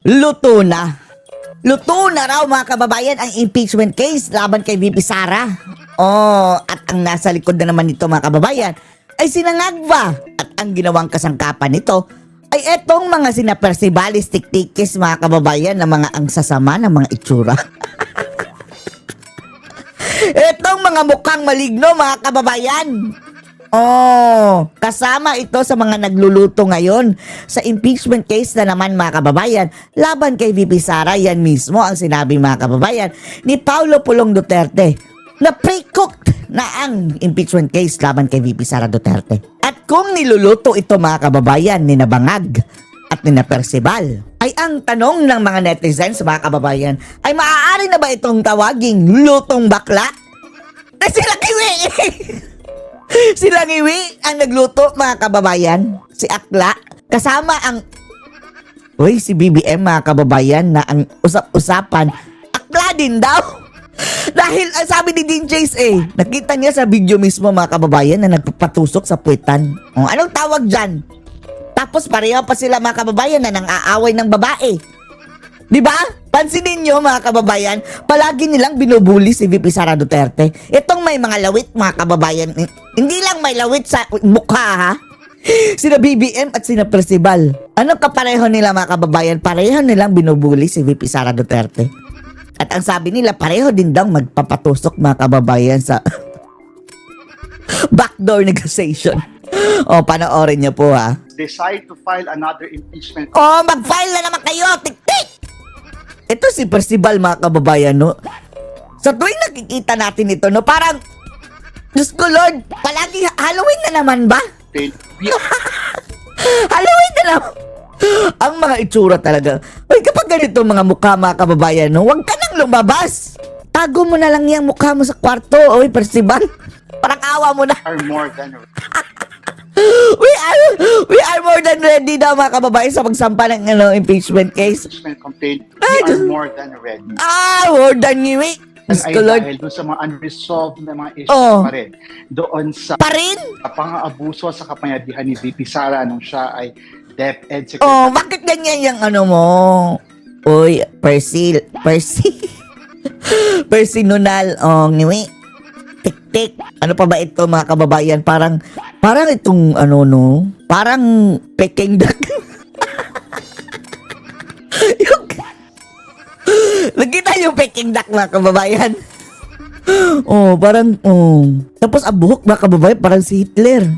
Luto na. Luto na raw mga kababayan ang impeachment case laban kay VP Sara. Oh, at ang nasa likod na naman nito mga kababayan ay sinangagba. At ang ginawang kasangkapan nito ay etong mga sinapersibalis tiktikis mga kababayan na mga ang sasama ng mga itsura. Etong mga mukhang maligno mga kababayan. Oh, kasama ito sa mga nagluluto ngayon sa impeachment case na naman mga kababayan laban kay VP Sara. Yan mismo ang sinabi mga kababayan ni Paulo Pulong Duterte na pre-cooked na ang impeachment case laban kay VP Sara Duterte. At kung niluluto ito mga kababayan ni Nabangag at ni Percival, ay ang tanong ng mga netizens mga kababayan ay maaari na ba itong tawaging lutong bakla? Na sila kiwi! Sila ngiwi ang nagluto mga kababayan. Si Akla kasama ang si BBM mga kababayan na ang usap-usapan Akla din daw. Dahil ang sabi ni Dean Chase nakita niya sa video mismo mga kababayan na nagpapatusok sa puwetan. Anong tawag dyan? Tapos pareho pa sila mga kababayan na nang-aaway ng babae. Di ba? Pansinin nyo mga kababayan, palagi nilang binubuli si VP Sara Duterte. Itong may mga lawit mga kababayan, hindi lang may lawit sa mukha ha. Sina BBM at sina Percival. Anong kapareho nila mga kababayan? Pareho nilang binubuli si VP Sara Duterte. At ang sabi nila, pareho din daw magpapatusok mga kababayan sa backdoor negotiation. Panoorin niyo po ha. Decide to file another impeachment. Mag-file na naman kayo! Tik-tik! Ito si Percival mga kababayan, no? Sa tuwing nakikita natin ito, no? Parang, Diyos ko Lord, palagi Halloween na naman ba? Halloween na naman. Ang mga itsura talaga. Kapag ganito mga mukha mga kababayan, no? Huwag ka nang lumabas. Tago mo na lang yung mukha mo sa kwarto. Percival. Parang awa mo na. Are more than We are more than ready daw mga kababayan sa pagsampa ng impeachment case. impeachment complaint. We are more than ready. More than ngiwi. Ay dahil doon sa mga unresolved na mga issues pa rin. Doon sa pang-aabuso sa kapangyarihan ni VP Sara nung siya ay DepEd Secretary. Bakit ganyan yung mo? Percy Nunal, ngiwi. Tik-tik. Ano pa ba ito mga kababayan? Parang itong parang Peking duck. Nakita yung Peking duck mga kababayan. Tapos ang buhok mga kababayan parang si Hitler.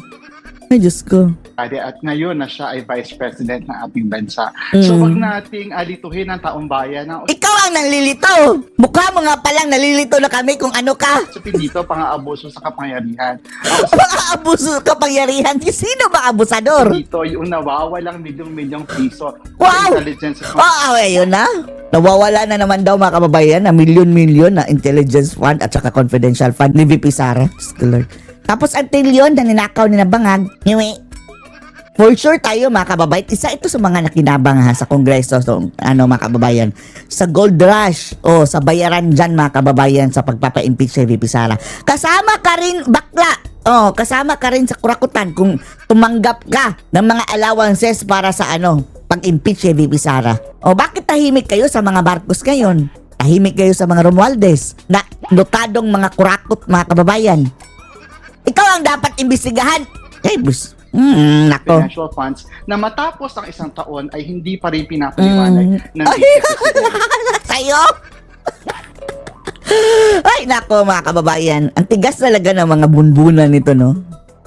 Ay Diyos ko. At ngayon na siya ay Vice President ng ating bansa. So wag nating alituhin ang taong bayan. Ikaw ang nalilito. Mukha mo nga palang nalilito na kami kung ano ka. So dito, pang-aabuso sa kapangyarihan. Pang-aabuso sa kapangyarihan? Sino ba abusador? Dito, yung nawawalang milyong piso. Wow! Intelligence. Ayun na. Nawawala na naman daw mga kababayan na milyon-milyon na intelligence fund at saka confidential fund ni VP Sara. Tapos ang trilyon na ninakaw ni Nabangag. For sure tayo mga kababayan, isa ito sa mga nakinabang sa Kongreso, mga kababayan, sa gold rush o sa bayaran dyan mga kababayan sa pagpapa-impeach kay VP Sara. Kasama ka rin bakla, kasama ka rin sa kurakutan kung tumanggap ka ng mga allowances para sa pag-impeach kay VP Sara. Bakit tahimik kayo sa mga Marcos ngayon? Tahimik kayo sa mga Romualdez na notadong mga kurakot mga kababayan. Ikaw ang dapat imbestigahan. Nako. Financial funds na matapos ang isang taon ay hindi pa rin pinapaliwanag ng Sa'yo? Ay, nako mga kababayan. Ang tigas talaga ng mga bunbunan nito, no?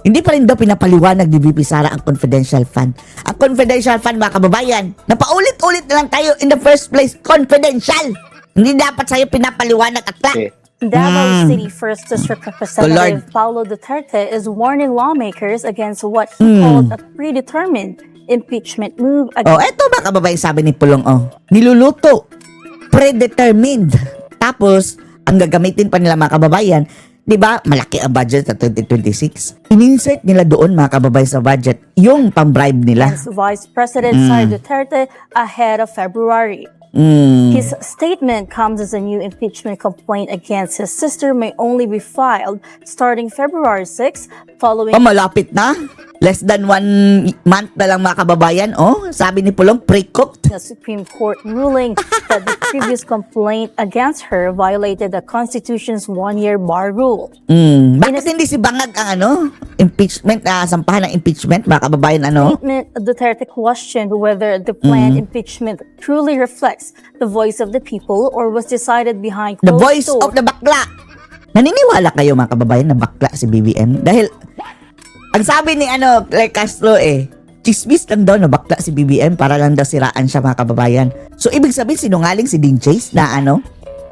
Hindi pa rin daw pinapaliwanag ni VP Sara ang confidential fund. Ang confidential fund, mga kababayan, napaulit-ulit na lang tayo in the first place, confidential. Hindi dapat sa'yo pinapaliwanag at Davao City First District Representative Paulo Duterte is warning lawmakers against what he called a predetermined impeachment move against... Eto ba kababayan sabi ni Pulong, niluluto, predetermined. Tapos, ang gagamitin pa nila mga kababayan, di ba, malaki ang budget sa 2026. In-insert nila doon mga kababayan sa budget, yung pang-bribe nila. Vice President Sara Duterte ahead of February. His statement comes as a new impeachment complaint against his sister may only be filed starting February 6 following malapit na? Less than 1 month na lang mga kababayan. Oh, sabi ni Pulong, pre-cooked. The Supreme Court ruling that the previous complaint against her violated the Constitution's one-year bar rule. Bakit hindi si Bangag ang impeachment, sampahan ng impeachment, mga kababayan, Statement, Duterte questioned whether the planned impeachment truly reflects the voice of the people or was decided behind The closed voice doors. of the bakla. Naniniwala kayo mga kababayan na bakla si BBM? Dahil, ang sabi ni Claire Castro chismis lang daw na bakla si BBM para lang daw siraan siya mga kababayan. So, ibig sabihin sinungaling si Dean Chase na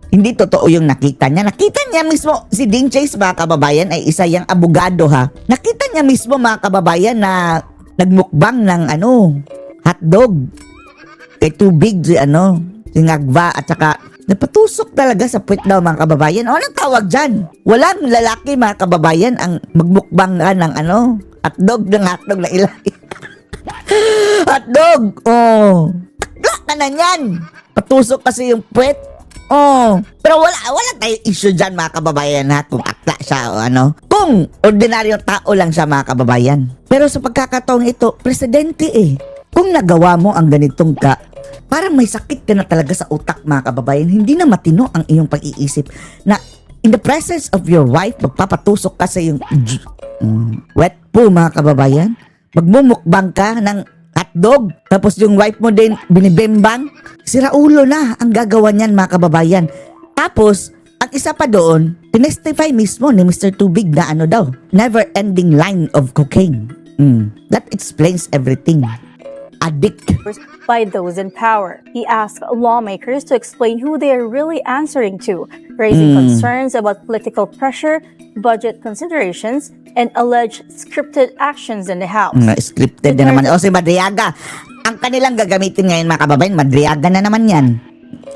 hindi totoo yung nakita niya. Nakita niya mismo, si Dean Chase mga kababayan ay isa yung abogado ha. Nakita niya mismo mga kababayan na nagmukbang ng hotdog. Kay tubig si si Ngagva at saka napatusok talaga sa puwet daw mga kababayan. Anong tawag dyan? Walang lalaki mga kababayan ang magmukbang ng hotdog na ilay. Hotdog! Oh! Takla ka na yan! Patusok kasi yung puwet. Oh! Pero wala tayong issue dyan mga kababayan ha kung akla siya o Kung ordinaryong tao lang siya mga kababayan. Pero sa pagkakataong ito, presidente Kung nagawa mo ang ganitong parang may sakit ka na talaga sa utak mga kababayan. Hindi na matino ang iyong pag-iisip na in the presence of your wife, magpapatusok ka sa iyong wet poo mga kababayan. Magmumukbang ka ng hotdog. Tapos yung wife mo din binibembang. Siraulo na ang gagawa niyan mga kababayan. Tapos, ang isa pa doon, tinestify mismo ni Mr. Tubig na never-ending line of cocaine. That explains everything. Addict. By those in power. He asked lawmakers to explain who they are really answering to, raising concerns about political pressure, budget considerations, and alleged scripted actions in the House. Scripted na naman. O si Madriaga. Ang kanilang gagamitin ngayon mga kababayan, Madriaga na naman yan.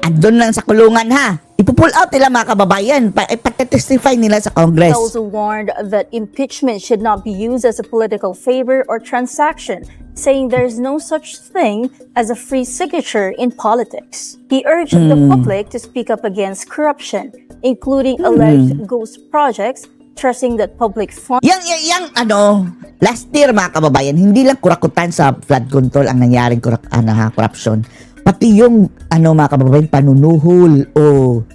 Andun lang sa kulungan ha. Ipupull out nila mga kababayan. Patetestify nila sa Congress. He also warned that impeachment should not be used as a political favor or transaction, saying there is no such thing as a free signature in politics. He urged the public to speak up against corruption, including alleged ghost projects, trusting that public funds. Last year mga kababayan, hindi lang kurakutan sa flood control ang nangyaring corruption. Pati yung mga kababayan, panunuhol o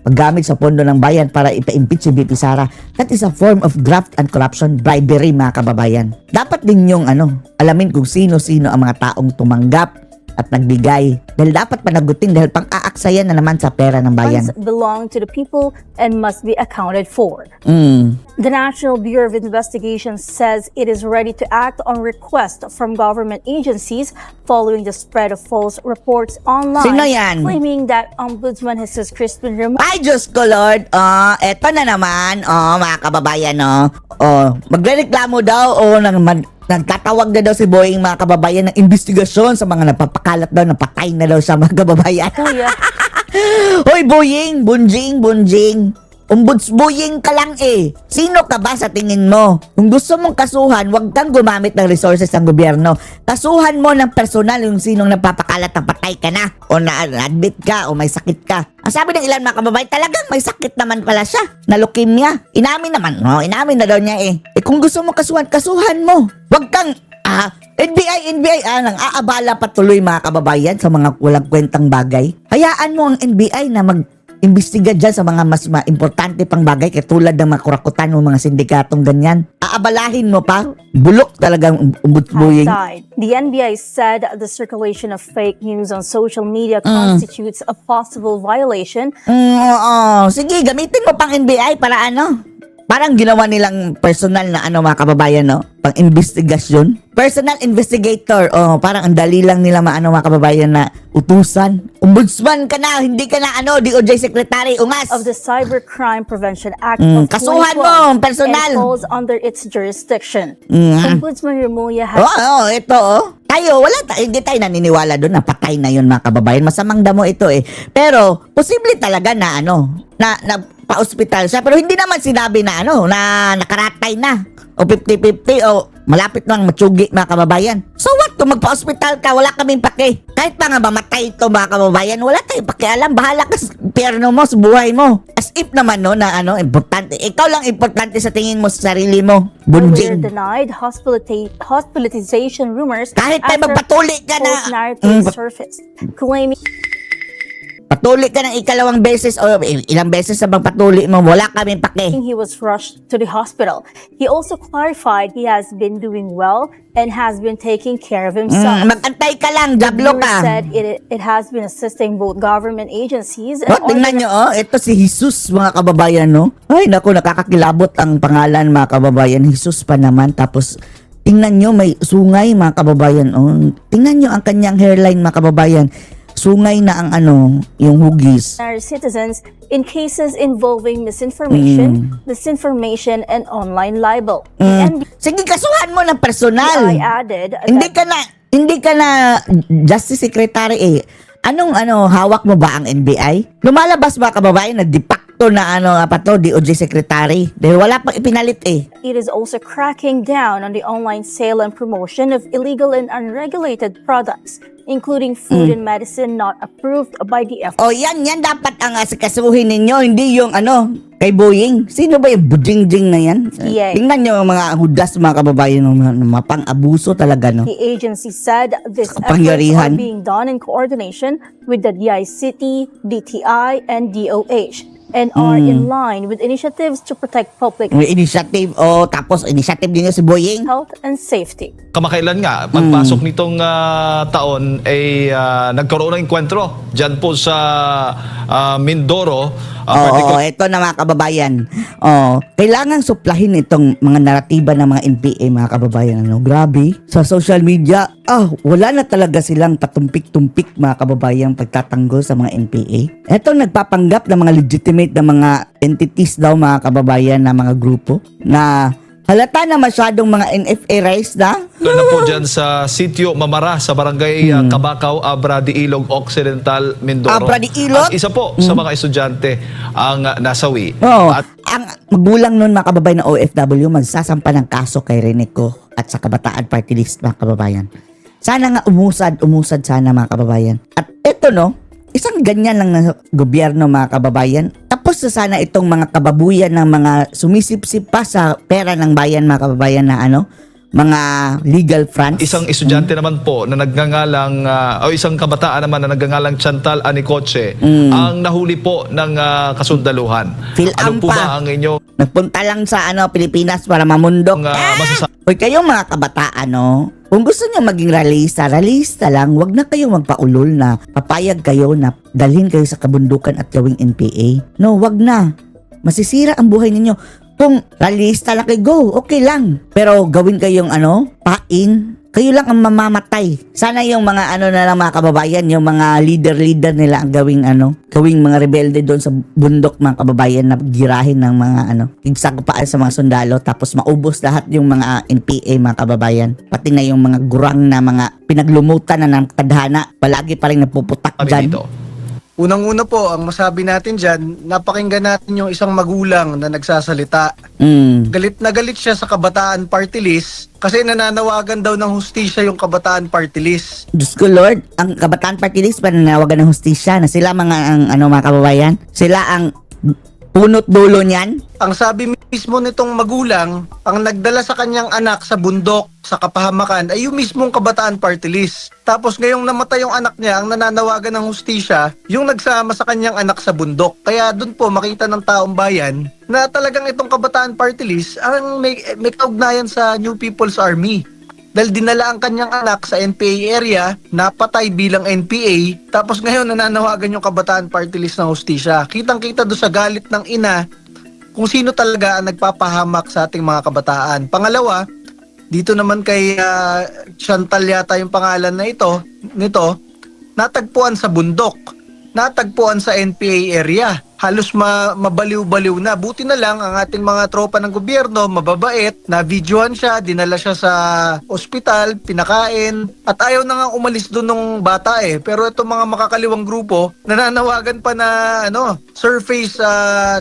paggamit sa pondo ng bayan para ipa-impeach si BP Sara. That is a form of graft and corruption, bribery mga kababayan. Dapat din yung alamin kung sino-sino ang mga taong tumanggap at nagbigay. Dahil dapat panagutin dahil pang-aaksayan na naman sa pera ng bayan. Funds belong to the people and must be accounted for. The National Bureau of Investigation says it is ready to act on request from government agencies following the spread of false reports online. Sino yan? Claiming that Ombudsman Jesus Crispin Remulla Ay, Diyos ko Lord. Eto na naman. Mga kababayan, magrereklamo daw nagtatawag na daw si Boying mga kababayan ng investigasyon sa mga napapakalat daw, napatay na daw sa mga kababayan. Kuya. Hoy Boying, bunjing. Ombudsboying ka lang Sino ka ba sa tingin mo? Kung gusto mong kasuhan, huwag kang gumamit ng resources ng gobyerno. Kasuhan mo ng personal yung sinong napapakalat ng patay ka na o na-admit ka o may sakit ka. Ang sabi ng ilan mga kababayan, talagang may sakit naman pala siya na leukemia. Inamin naman, inamin na daw niya kung gusto mong kasuhan mo. Huwag kang NBI, nang aabala patuloy mga kababayan sa mga walang kwentang bagay. Hayaan mo ang NBI na imbestiga dyan sa mga mas importante pang bagay katulad ng mga kurakutan o mga sindikatong ganyan. Aabalahin mo pa, bulok talagang ombudsboying. died. The NBI said the circulation of fake news on social media constitutes a possible violation. Sige, gamitin mo pang NBI para Parang ginawa nilang personal na mga kababayan, pang investigasyon. Personal investigator. Parang ang dali lang nila mga kababayan na utusan. Ombudsman ka na, hindi ka na DOJ Secretary, ungas. Of the Cybercrime Prevention Act of Kasuhan 2012 mo, personal. and falls under its jurisdiction. Ombudsman Remulla has Ito hindi tayo naniniwala doon na patay na yun mga kababayan. Masamang damo ito Pero, posible talaga na na pa-hospital siya. Pero hindi naman sinabi na na nakaratay na. O 50-50 o malapit nang matsugi mga kababayan. So what? Kung magpa-hospital ka, wala kaming pake. Kahit pa nga mamatay ito mga kababayan, wala tayong pakialam. Bahala ka sa pierno mo, sa buhay mo. As if naman no, na importante. Ikaw lang importante sa tingin mo sa sarili mo. Earlier Bunjing. denied hospitalization rumors Kahit pa after magpatuli ka na. false narrative surfaced, claiming Patuli ka ng ikalawang beses o ilang beses sa bang patuli mo, wala kaming pake. he was rushed to the hospital. He also clarified he has been doing well and has been taking care of himself. Magantay ka lang, jablo Viewers ka. said it has been assisting both government agencies and Tingnan nyo, ito si Jesus mga kababayan, no? Ay, naku, nakakakilabot ang pangalan mga kababayan. Jesus pa naman, tapos tingnan nyo, may sungay mga kababayan. Oh. Tingnan nyo ang kanyang hairline mga kababayan. Sungay na ang yung hugis. our citizens in cases involving misinformation, disinformation, and online libel. The Sige, kasuhan mo ng personal. NBI added Hindi that ka na Justice Secretary eh. Anong hawak mo ba ang NBI? Lumalabas ba kababayan na de facto na DOJ Secretary? Dahil wala pang ipinalit eh. it is also cracking down on the online sale and promotion of illegal and unregulated products, including food and medicine not approved by the FDA. O yan dapat ang asikasuhin ninyo, hindi yung kay Boeing. Sino ba yung buding-ding na yan? Yeah. Tingnan nyo ang mga hudas mga kababayan, mapang-abuso talaga, no? The agency said these efforts are Kapangyarihan. being done in coordination with the DICT, DTI, and DOH, and are in line with initiatives to protect public May initiative, tapos initiative din si Boeing. health and safety. Kamakailan nga, pagpasok nitong taon ay nagkaroon ng enkwentro dyan po sa Mindoro. Oo, ito na mga kababayan. Kailangan suplahin itong mga naratiba ng mga NPA mga kababayan. Grabe. Sa social media, wala na talaga silang patumpik-tumpik mga kababayan pagtatanggol sa mga NPA. Ito nagpapanggap ng mga legitimate na mga entities daw mga kababayan na mga grupo na halata na masyadong mga NFA rise na. Ito na po dyan sa Sitio Mamara sa Barangay Kabakaw, Abra de Ilog Occidental, Mindoro. Abra de Ilog? At isa po sa mga estudyante ang nasawi. At ang magulang nun mga kababayan na OFW magsasampa ng kaso kay Reneco at sa Kabataan Party List mga kababayan. Sana nga umusad sana mga kababayan. At ito isang ganyan lang na gobyerno mga kababayan. Tapos na sana itong mga kababuyan ng mga sumisip-sip pa sa pera ng bayan mga kababayan na mga legal fronts. Isang estudyante naman po na nagngangalang, o isang kabataan naman na nagngangalang Chantal Anicoche, ang nahuli po ng kasundaluhan. Ano po Philampa. ba ang inyong Nagpunta lang sa Pilipinas para mamundok. masasabi? Hoy kayong mga kabataan kung gusto niyo maging realista lang, wag na kayong magpaulol na papayag kayo na dalhin kayo sa kabundukan at gawing NPA. No, wag na. Masisira ang buhay ninyo. Kung realista lang kayo, go, okay lang. Pero gawin kayong pain, kayo lang ang mamamatay. Sana yung mga na lang mga kababayan, yung mga leader nila ang gawing mga rebelde doon sa bundok mga kababayan na girahin ng mga tigsagpaan sa mga sundalo tapos maubos lahat yung mga NPA mga kababayan. Pati na yung mga gurang na mga pinaglumutan na ng tadhana, palagi pa rin napuputak dyan. Dito. Unang-una po, ang masabi natin dyan, napakinggan natin yung isang magulang na nagsasalita. Galit na galit siya sa Kabataan Party List kasi nananawagan daw ng hustisya yung Kabataan Party List. Diyos ko Lord, ang Kabataan Party List pananawagan ng hustisya na sila mga mga kababayan, sila ang punot dulo niyan. Ang sabi mismo nitong magulang, ang nagdala sa kanyang anak sa bundok, sa kapahamakan, ay yung mismong Kabataan Party List. Tapos ngayong namatay yung anak niya, ang nananawagan ng hustisya, yung nagsama sa kanyang anak sa bundok. Kaya doon po makita ng taong bayan na talagang itong Kabataan Party List ang may kaugnayan sa New People's Army. Dahil dinala ang kanyang anak sa NPA area, napatay bilang NPA, tapos ngayon nananawagan yung Kabataan Party List ng hustisya. Kitang-kita doon sa galit ng ina kung sino talaga ang nagpapahamak sa ating mga kabataan. Pangalawa, dito naman kay Chantal yata yung pangalan na nito, natagpuan sa bundok, natagpuan sa NPA area. halos mabaliw-baliw na. Buti na lang ang ating mga tropa ng gobyerno, mababait, na videohan siya, dinala siya sa ospital, pinakain, at ayaw na nga umalis doon ng bata eh. Pero itong mga makakaliwang grupo, nananawagan pa na surface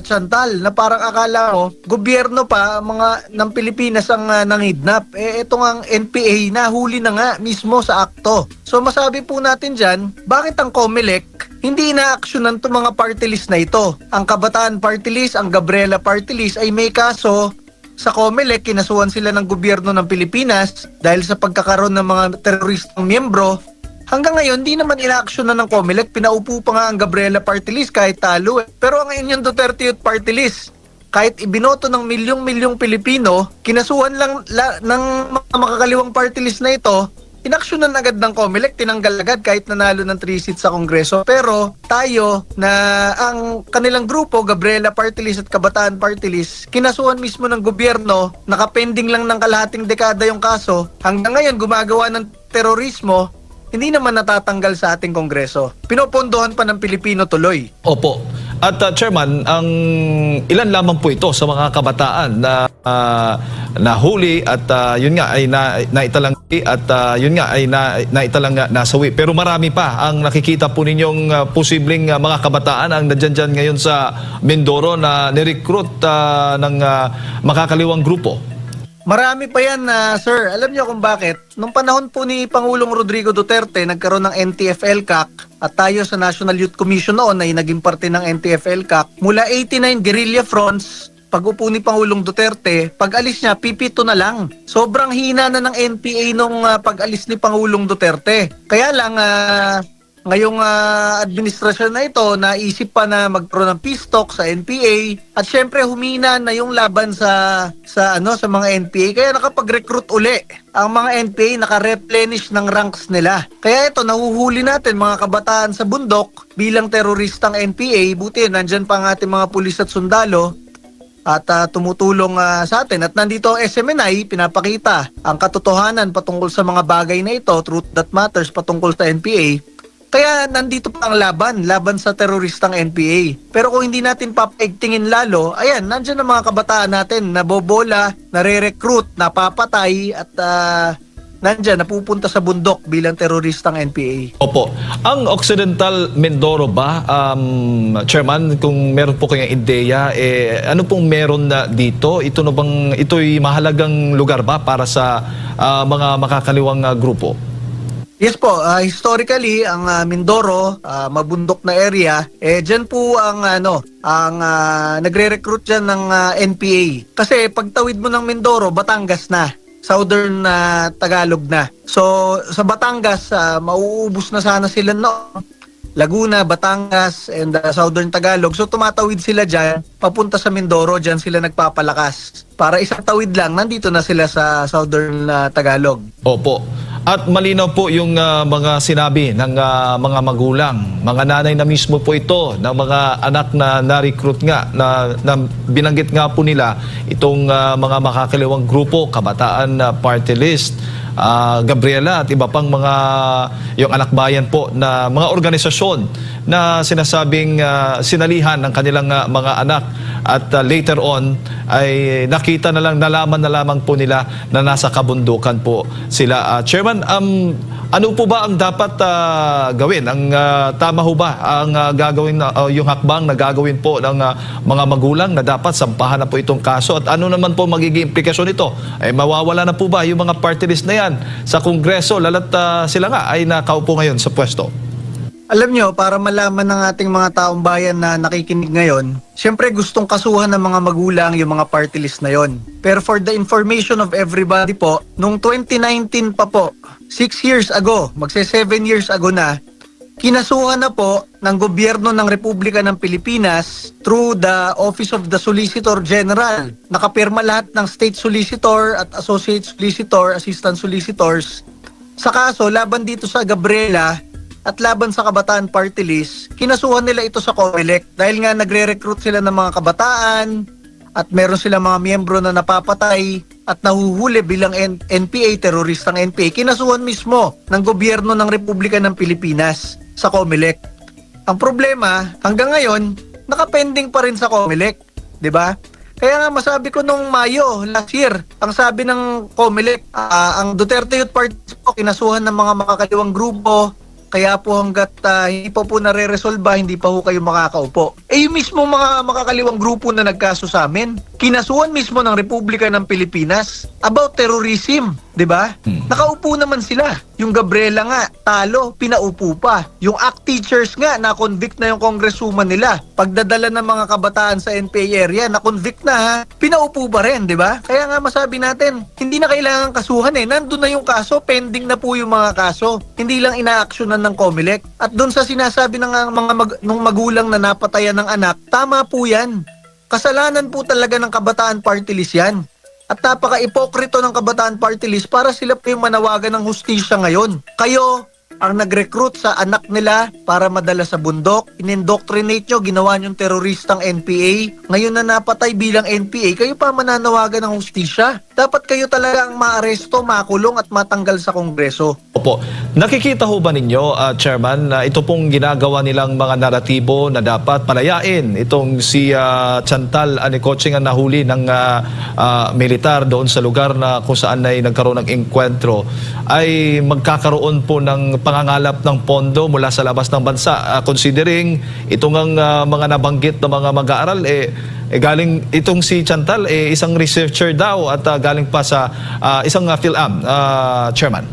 Chantal, na parang akala mo, gobyerno pa, mga ng Pilipinas ang nangidnap. Ito nga ang NPA, nahuli na nga mismo sa akto. So masabi po natin dyan, bakit ang COMELEC hindi na-aksyonan itong mga party list na ito? Ang Kabataan Party List, ang Gabriela Party List ay may kaso sa COMELEC, kinasuhan sila ng gobyerno ng Pilipinas dahil sa pagkakaroon ng mga teroristang miyembro. Hanggang ngayon, di naman ina-aksyonan ng COMELEC, pinaupo pa nga ang Gabriela Party List kahit talo eh. Pero ang inyong Duterte Youth Party List, kahit ibinoto ng milyong-milyong Pilipino, kinasuhan lang ng mga makakaliwang party list na ito, inaksyonan agad ng COMELEC, tinanggal agad kahit nanalo ng 3 seats sa Kongreso. Pero tayo na ang kanilang grupo, Gabriela Party List at Kabataan Party List, kinasuhan mismo ng gobyerno, nakapending lang ng kalahating dekada yung kaso, hanggang ngayon gumagawa ng terorismo, hindi naman natatanggal sa ating Kongreso. Pinopondohan pa ng Pilipino tuloy. Opo. At Chairman, ang ilan lamang po ito sa mga kabataan na nahuli at yun nga ay naitalang at yun nga ay naitalang nasawi. Pero marami pa ang nakikita po ninyong posibleng mga kabataan ang nandiyan ngayon sa Mindoro na nirecruit ng makakaliwang grupo. Marami pa yan, sir. Alam niyo kung bakit? Nung panahon po ni Pangulong Rodrigo Duterte, nagkaroon ng NTF-ELCAC at tayo sa National Youth Commission noon ay naging parte ng NTF-ELCAC. Mula 89 guerrilla fronts, pag-upo ni Pangulong Duterte, pag-alis niya, pipito na lang. Sobrang hina na ng NPA nung pag-alis ni Pangulong Duterte. Kaya lang, ngayong administrasyon na ito, naisip pa na magkaroon ng peace talk sa NPA at syempre humina na yung laban sa mga NPA, kaya nakapag-recruit uli ang mga NPA, naka-replenish ng ranks nila. Kaya ito, nahuhuli natin mga kabataan sa bundok bilang teroristang NPA. Buti nandyan pa ang ating mga pulis at sundalo at tumutulong sa atin. At nandito ang SMNI, pinapakita ang katotohanan patungkol sa mga bagay na ito, truth that matters patungkol sa NPA. Kaya nandito pa ang laban sa teroristang NPA. Pero kung hindi natin papaigtingin lalo, ayan, nandiyan ang mga kabataan natin, nabobola, nare-recruit, napapatay, at nandiyan, napupunta sa bundok bilang teroristang NPA. Opo. Ang Occidental Mindoro ba, Chairman, kung meron po kayong ideya, ano pong meron na dito? Ito'y mahalagang lugar ba para sa mga makakaliwang grupo? Yes po, historically ang Mindoro, mabundok na area, diyan po ang nagre-recruit diyan ng NPA. Kasi pagtawid mo ng Mindoro, Batangas na, southern Tagalog na. So sa Batangas, mauubos na sana sila Laguna, Batangas, and southern Tagalog. So tumatawid sila diyan, papunta sa Mindoro, diyan sila nagpapalakas. Para isang tawid lang, nandito na sila sa southern Tagalog. Opo. At malinaw po yung mga sinabi ng mga magulang, mga nanay na mismo po ito, ng mga anak na na-recruit nga, na binanggit nga po nila itong mga makakaliwang grupo, Kabataan Party List, Gabriela at iba pang mga yung anak bayan po na mga organisasyon na sinasabing sinalihan ng kanilang mga anak at later on ay nakita na lang, nalaman na lamang po nila na nasa kabundukan po sila. Chairman, ano po ba ang dapat gawin? Ang tama ho ba ang gagawin yung hakbang na gagawin po ng mga magulang na dapat sampahan na po itong kaso? At ano naman po magiging implikasyon nito? Ay mawawala na po ba yung mga party list na yan sa Kongreso lalo't sila nga ay nakaupo ngayon sa pwesto? Alam nyo, para malaman ng ating mga taong bayan na nakikinig ngayon, siyempre gustong kasuhan ng mga magulang yung mga party list na yon. Pero for the information of everybody po, nung 2019 pa po, 6 years ago, magse 7 years ago na, kinasuhan na po ng gobyerno ng Republika ng Pilipinas through the Office of the Solicitor General. Nakapirma lahat ng State Solicitor at Associate Solicitor, Assistant Solicitors. Sa kaso, laban dito sa Gabriela at laban sa Kabataan Party List, kinasuhan nila ito sa COMELEC dahil nga nagre-recruit sila ng mga kabataan at meron silang mga miyembro na napapatay at nahuhuli bilang NPA, teroristang NPA. Kinasuhan mismo ng gobyerno ng Republika ng Pilipinas sa COMELEC. Ang problema, hanggang ngayon, nakapending pa rin sa COMELEC, 'di ba? Kaya nga masabi ko nung Mayo last year, ang sabi ng COMELEC, ang Duterte Youth Party po kinasuhan ng mga makakaliwang grupo, kaya po hanggat hindi pa po nare-resolba, hindi pa po kayo makakaupo. Yung mismo mga makakaliwang grupo na nagkaso sa amin, kinasuhan mismo ng Republika ng Pilipinas about terrorism, 'di ba? Nakaupo naman sila. Yung Gabriela nga, talo, pinaupo pa. Yung ACT teachers nga, na-convict na yung congresswoman nila. Pagdadala ng mga kabataan sa NPA area, na-convict na ha, pinaupo pa rin, di ba? Kaya nga masabi natin, hindi na kailangan kasuhan nandun na yung kaso, pending na po yung mga kaso. Hindi lang inaaksyonan ng COMELEC. At doon sa sinasabi ng nung magulang na napatayan ng anak, tama po yan. Kasalanan po talaga ng Kabataan Party List yan. At napaka-ipokrito ng Kabataan Party List para sila po yung manawagan ng hustisya ngayon. Kayo ang nag-recruit sa anak nila para madala sa bundok, in-indoctrinate nyo, ginawa nyong teroristang NPA. Ngayon na napatay bilang NPA, kayo pa mananawagan ng hustisya. Dapat kayo talaga ang maaresto, makulong at matanggal sa Kongreso. Opo. Nakikita ho ba ninyo, Chairman, na ito pong ginagawa nilang mga naratibo na dapat palayain itong si Chantal Anicoching ang nahuli ng militar doon sa lugar na kung saan ay nagkaroon ng enkwentro, ay magkakaroon po ng pangangalap ng pondo mula sa labas ng bansa, considering itong ang mga nabanggit na mga mag-aaral galing itong si Chantal isang researcher daw at galing pa sa isang PhilAm, Chairman.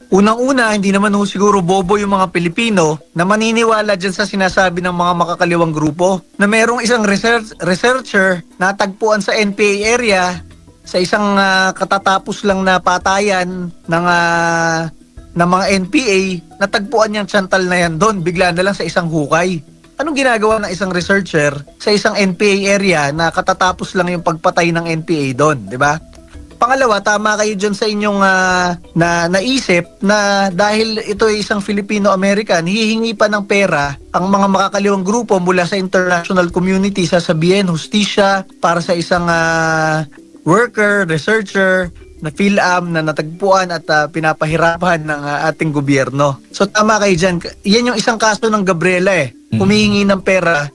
Unang-una, hindi naman siguro bobo yung mga Pilipino na maniniwala dyan sa sinasabi ng mga makakaliwang grupo na merong isang researcher na tagpuan sa NPA area sa isang katatapos lang na patayan ng mga NPA, natagpuan niyang Chantal na yan doon, bigla na lang sa isang hukay. Anong ginagawa ng isang researcher sa isang NPA area na katatapos lang yung pagpatay ng NPA doon, di ba? Pangalawa, tama kayo dyan sa inyong naisip na dahil ito ay isang Filipino-American, hihingi pa ng pera ang mga makakaliwang grupo mula sa international community, sasabihin, hustisya para sa isang worker, researcher, na PhilAm na natagpuan at pinapahirapan ng ating gobyerno. So tama kayo dyan. Yan yung isang kaso ng Gabriela Humihingi ng pera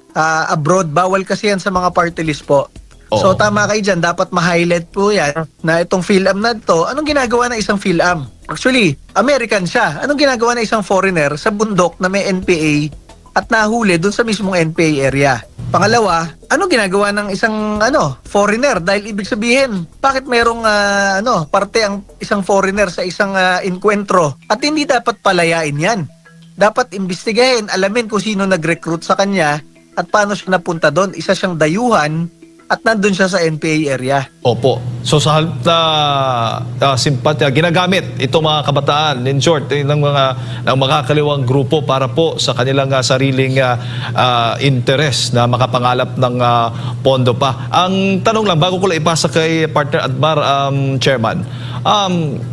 abroad. Bawal kasi yan sa mga party list po. So tama kayo dyan, dapat ma-highlight po yan na itong PhilAm na ito. Anong ginagawa ng isang PhilAm? Actually, American siya. Anong ginagawa ng isang foreigner sa bundok na may NPA at nahuli dun sa mismong NPA area? Pangalawa, anong ginagawa ng isang foreigner? Dahil ibig sabihin, bakit merong parte ang isang foreigner sa isang enkwentro? At hindi dapat palayain yan. Dapat imbestigahin, alamin kung sino nag-recruit sa kanya at paano siya napunta doon. Isa siyang dayuhan at nandun siya sa NPA area. Opo. So sa halip na simpatya, ginagamit itong mga kabataan, in short, ng mga makakaliwang grupo para po sa kanilang sariling interest na makapangalap ng pondo pa. Ang tanong lang, bago ko lang ipasa kay partner Admar, Chairman,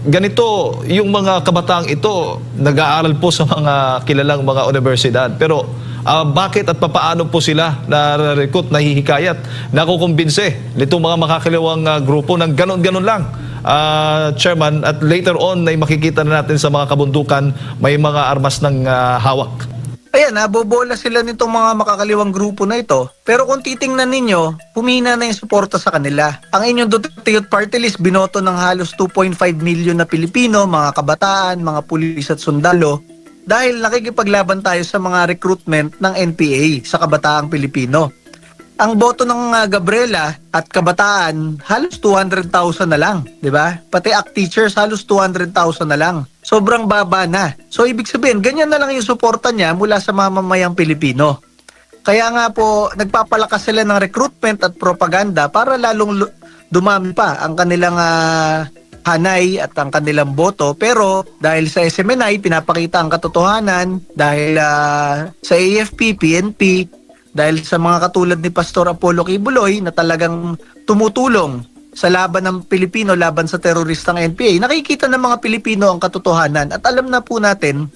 ganito, yung mga kabataang ito, nag-aaral po sa mga kilalang mga universidad, pero bakit at papaano po sila na-recruit, nahihikayat, nakukumbinse nitong mga makakaliwang grupo ng ganon-ganon lang, Chairman, at later on ay makikita na natin sa mga kabundukan may mga armas ng hawak. Ayan, nabobola sila nitong mga makakaliwang grupo na ito. Pero kung titingnan ninyo, humina na yung suporta sa kanila. Ang inyong Duterte Youth Party List, binoto ng halos 2.5 million na Pilipino, mga kabataan, mga pulis at sundalo, dahil nakikipaglaban tayo sa mga recruitment ng NPA sa kabataang Pilipino. Ang boto ng Gabriela at kabataan, halos 200,000 na lang, di ba? Pati ACT teachers, halos 200,000 na lang. Sobrang baba na. So ibig sabihin, ganyan na lang yung suporta niya mula sa mamamayang Pilipino. Kaya nga po, nagpapalakas sila ng recruitment at propaganda para lalong dumami pa ang kanilang hanay at ang kanilang boto. Pero dahil sa SMNI, pinapakita ang katotohanan. Dahil sa AFP, PNP, dahil sa mga katulad ni Pastor Apollo Kibuloy na talagang tumutulong sa laban ng Pilipino laban sa teroristang NPA, nakikita ng mga Pilipino ang katotohanan at alam na po natin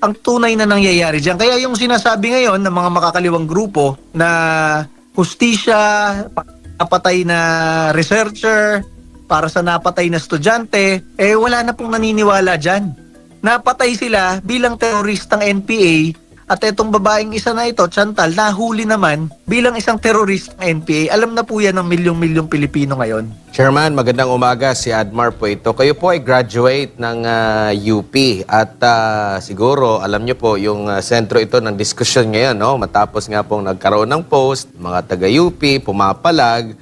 ang tunay na nangyayari dyan. Kaya yung sinasabi ngayon ng mga makakaliwang grupo na hustisya, napatay na researcher, para sa napatay na estudyante, wala na pong naniniwala dyan. Napatay sila bilang teroristang NPA At itong babaeng isa na ito, Chantal, nahuli naman bilang isang terrorist ng NPA. Alam na po yan ng milyong-milyong Pilipino ngayon. Chairman, magandang umaga. Si Admar po ito. Kayo po ay graduate ng UP at siguro alam niyo po yung sentro ito ng diskusyon ngayon, no? Matapos nga pong nagkaroon ng post, mga taga-UP, pumapalag,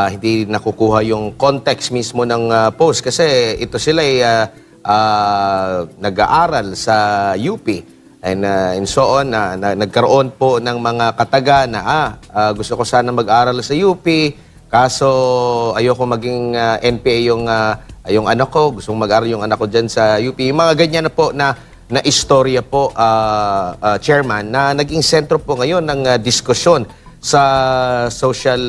hindi nakukuha yung context mismo ng post kasi ito sila ay nag-aaral sa UP. And so on, nagkaroon po ng mga kataga na gusto ko sana mag-aral sa UP, kaso ayoko maging NPA yung anak ko, gusto kong mag-aral yung anak ko dyan sa UP. Yung mga ganyan na po na istorya po, Chairman, na naging sentro po ngayon ng diskusyon sa social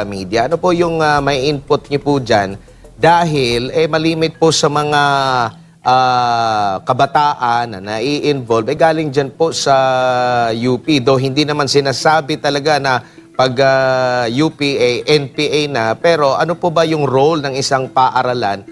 media. Ano po yung may input niyo po dyan? Dahil malimit po sa mga kabataan na nai-involve, galing dyan po sa UP. Though hindi naman sinasabi talaga na pag UP NPA na, pero ano po ba yung role ng isang paaralan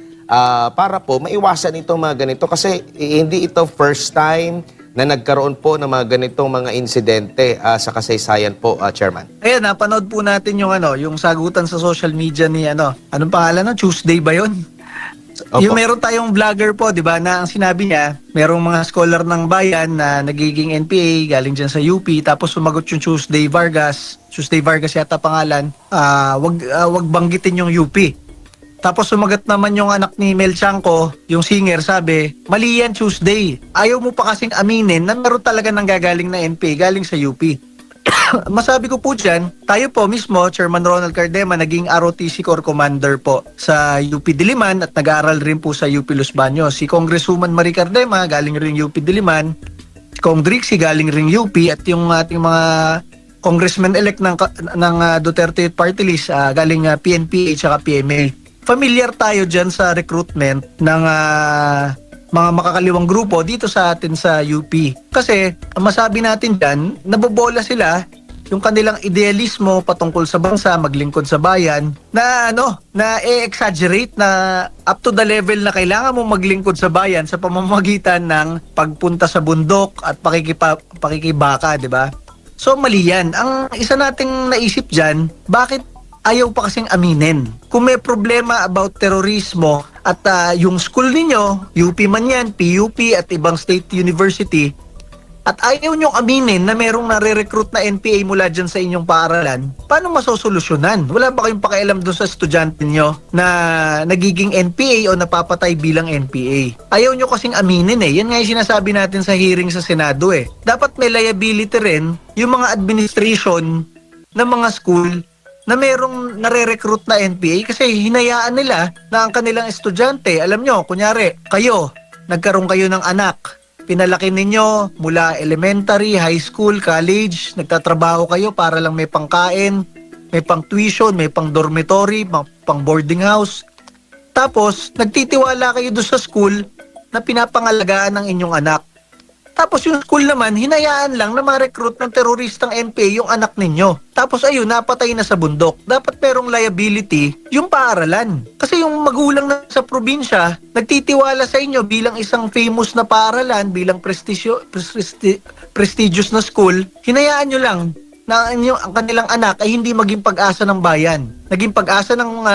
para po maiwasan itong mga ganito? Kasi hindi ito first time na nagkaroon po ng mga ganitong mga insidente sa kasaysayan po, Chairman. Ayan, napanood po natin yung sagutan sa social media ni anong pangalan no? Tuesday ba yun? Opo. Yung meron tayong vlogger po, di ba, na ang sinabi niya, merong mga scholar ng bayan na nagiging NPA, galing dyan sa UP, tapos sumagot yung Tuesday Vargas yata pangalan, wag banggitin yung UP. Tapos sumagot naman yung anak ni Mel Chanco, yung singer, sabi, mali yan Tuesday. Ayaw mo pa kasing aminin na meron talaga nang gagaling na NPA, galing sa UP. Masabi ko po dyan, tayo po mismo, Chairman Ronald Cardema, naging ROTC Corps Commander po sa UP Diliman at nag-aaral rin po sa UP Los Baños. Si Congresswoman Marie Cardema, galing rin UP Diliman. Si Kong Drixie, galing rin UP. At yung ating mga congressman-elect ng Duterte Party List, galing PNP at PMA. Familiar tayo dyan sa recruitment ng mga makakaliwang grupo dito sa atin sa UP. Kasi, ang masabi natin dyan, nabobola sila yung kanilang idealismo patungkol sa bansa, maglingkod sa bayan, na exaggerate na up to the level na kailangan mo maglingkod sa bayan sa pamamagitan ng pagpunta sa bundok at pakikibaka, di ba? So, mali yan. Ang isa nating naisip dyan, bakit ayaw pa kasing aminin? Kung may problema about terorismo at yung school ninyo, UP man yan, PUP at ibang state university, at ayaw nyong aminin na merong nare-recruit na NPA mula dyan sa inyong paaralan, paano masosolusyonan? Wala ba kayong pakialam doon sa estudyante nyo na nagiging NPA o napapatay bilang NPA? Ayaw nyo kasing aminin eh. Yan nga yung sinasabi natin sa hearing sa Senado eh. Dapat may liability rin yung mga administration ng mga school na merong nare-recruit na NPA kasi hinayaan nila na ang kanilang estudyante, alam nyo, kunyari, nagkaroon kayo ng anak, pinalaki ninyo mula elementary, high school, college, nagtatrabaho kayo para lang may pangkain, may pang tuition, may pang dormitory, pang boarding house. Tapos, nagtitiwala kayo doon sa school na pinapangalagaan ng inyong anak. Tapos yung school naman, hinayaan lang na ma-recruit ng teroristang NPA yung anak ninyo. Tapos ayun, napatay na sa bundok. Dapat merong liability yung paaralan. Kasi yung magulang na sa probinsya, nagtitiwala sa inyo bilang isang famous na paaralan, bilang prestigious na school, hinayaan nyo lang na ang kanilang anak ay hindi maging pag-asa ng bayan. Naging pag-asa ng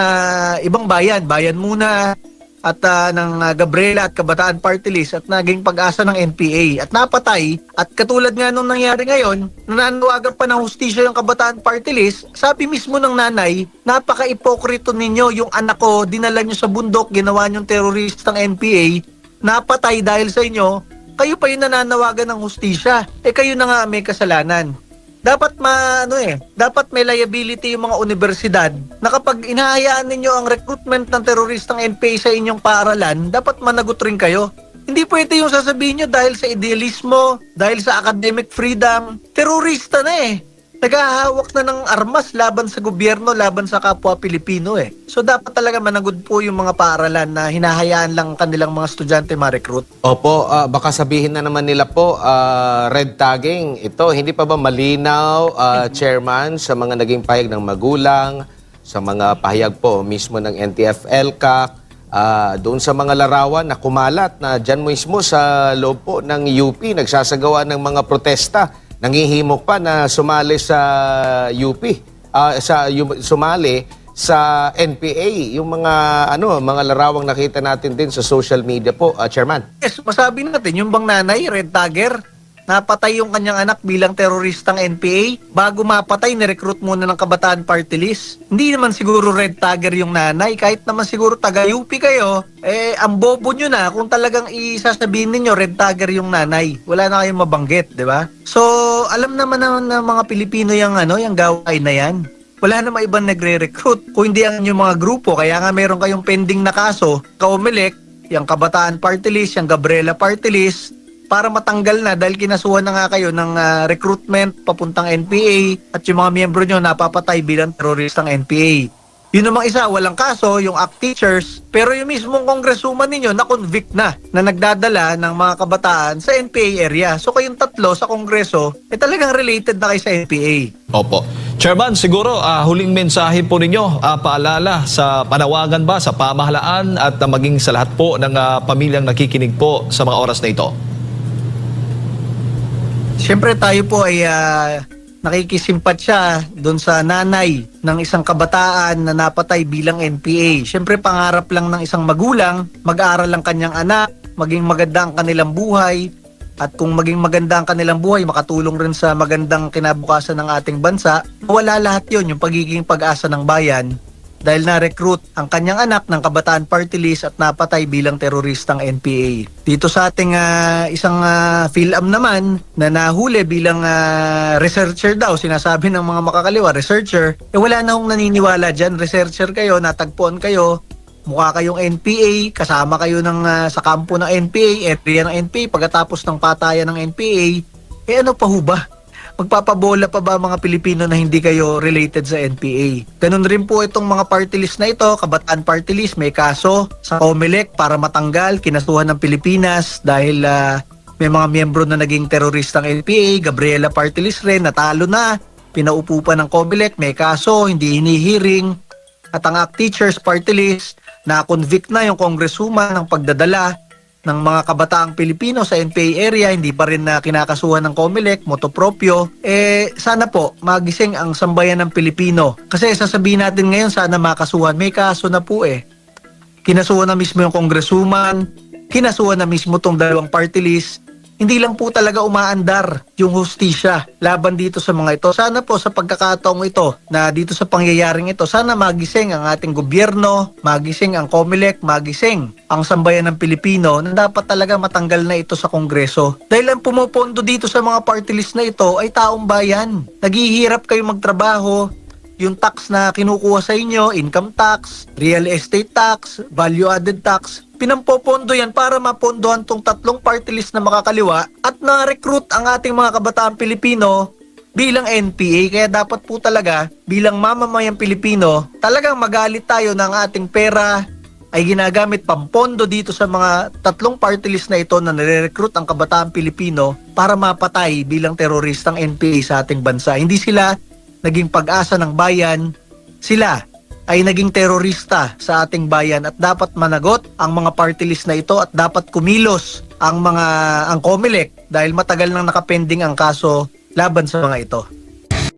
ibang bayan. Bayan muna, at ng Gabriela at Kabataan Party List at naging pag-asa ng NPA at napatay. At katulad nga nung nangyari ngayon, nananawagan pa ng hustisya yung Kabataan Party List, sabi mismo ng nanay, napaka-ipokrito ninyo, yung anak ko, dinala nyo sa bundok, ginawa nyong teroristang NPA, napatay dahil sa inyo, kayo pa yung nananawagan ng hustisya. Kayo na nga may kasalanan. Dapat dapat may liability yung mga universidad na kapag inahayaan ninyo ang recruitment ng teroristang NPA sa inyong paaralan, dapat managot rin kayo. Hindi pwede yung sasabihin nyo dahil sa idealismo, dahil sa academic freedom, terorista na eh. Naghahawak na ng armas laban sa gobyerno, laban sa kapwa Pilipino eh. So dapat talaga managot po yung mga paaralan na hinahayaan lang kanilang mga estudyante ma-recruit. Opo, baka sabihin na naman nila po, red tagging. Ito, hindi pa ba malinaw, Chairman, sa mga naging pahayag ng magulang, sa mga pahayag po mismo ng NTF-ELCAC, doon sa mga larawan na kumalat na dyan mismo sa loob po ng UP, nagsasagawa ng mga protesta nangihimok pa na sumali sa UP, sumali sa NPA, yung mga larawang nakita natin din sa social media po, Chairman. Yes, masabi natin, yung bang nanay, red tagger, napatay yung kanyang anak bilang teroristang NPA. Bago mapatay, nirecruit muna ng Kabataan Party List. Hindi naman siguro red tagger yung nanay. Kahit naman siguro taga-UP kayo, ang bobo nyo na kung talagang isasabihin ninyo red tagger yung nanay. Wala na kayong mabanggit, di ba? So, alam naman ng mga Pilipino yung gaway na yan. Wala naman ibang nagre-recruit. Kung hindi ang inyong mga grupo, kaya nga meron kayong pending na kaso, Kaumelec, yung Kabataan Party List, yung Gabriela Party List, para matanggal na dahil kinasuhan na nga kayo ng recruitment papuntang NPA at yung mga miyembro nyo napapatay bilang teroristang NPA. Yun namang isa, walang kaso, yung ACT teachers, pero yung mismong congresswoman ninyo na-convict na nagdadala ng mga kabataan sa NPA area. So kayong tatlo sa kongreso, talagang related na kayo sa NPA. Opo. Chairman, siguro huling mensahe po ninyo, paalala sa panawagan ba sa pamahalaan at maging sa lahat po ng pamilyang nakikinig po sa mga oras na ito? Siyempre tayo po ay nakikisimpatya doon sa nanay ng isang kabataan na napatay bilang NPA. Siyempre pangarap lang ng isang magulang, mag-aral ang kanyang anak, maging maganda ang kanilang buhay, at kung maging maganda ang kanilang buhay, makatulong rin sa magandang kinabukasan ng ating bansa. Wala lahat yon, yung pagiging pag-asa ng bayan, dahil na-recruit ang kanyang anak ng Kabataan Party List at napatay bilang teroristang NPA. Dito sa ating isang PhilAm naman na nahuli bilang researcher daw, sinasabi ng mga makakaliwa, researcher, wala na akong naniniwala dyan. Researcher kayo, natagpuan kayo, mukha kayong NPA, kasama kayo sa kampo ng NPA, area ng NPA, pagkatapos ng patayan ng NPA, ano pa ho ba? Magpapabola pa ba mga Pilipino na hindi kayo related sa NPA? Ganun rin po itong mga party list na ito, Kabataan Party List, may kaso sa Comelec para matanggal, kinasuhan ng Pilipinas dahil may mga miyembro na naging teroristang NPA, Gabriela Party List rin, natalo na, pinaupo pa ng Comelec, may kaso, hindi hinihiring, at ang ACT Teachers Party List, na-convict na yung congresswoman ng pagdadala ng mga kabataang Pilipino sa NPA area, hindi pa rin na kinakasuhan ng Comelec, motopropyo. Sana po magising ang sambayan ng Pilipino. Kasi sasabihin natin ngayon sana makasuhan. May kaso na po Kinasuhan na mismo yung congresswoman, kinasuhan na mismo tong dalawang party list. Hindi lang po talaga umaandar yung hustisya laban dito sa mga ito. Sana po sa pagkakataong ito na dito sa pangyayaring ito, sana magising ang ating gobyerno, magising ang Comelec, magising ang sambayan ng Pilipino na dapat talaga matanggal na ito sa Kongreso. Dahil ang pumupondo dito sa mga party list na ito ay taong bayan. Naghihirap kayo magtrabaho, yung tax na kinukuha sa inyo, income tax, real estate tax, value added tax, pinampopondo yan para mapondohan tong tatlong party list na makakaliwa at na-recruit ang ating mga kabataan Pilipino bilang NPA. Kaya dapat po talaga bilang mamamayang Pilipino, talagang magalit tayo ng ating pera ay ginagamit pampondo dito sa mga tatlong party list na ito na nire-recruit ang kabataan Pilipino para mapatay bilang teroristang NPA sa ating bansa. Hindi sila naging pag-asa ng bayan, sila ay naging terorista sa ating bayan at dapat managot ang mga party list na ito at dapat kumilos ang Comelec dahil matagal nang nakapending ang kaso laban sa mga ito.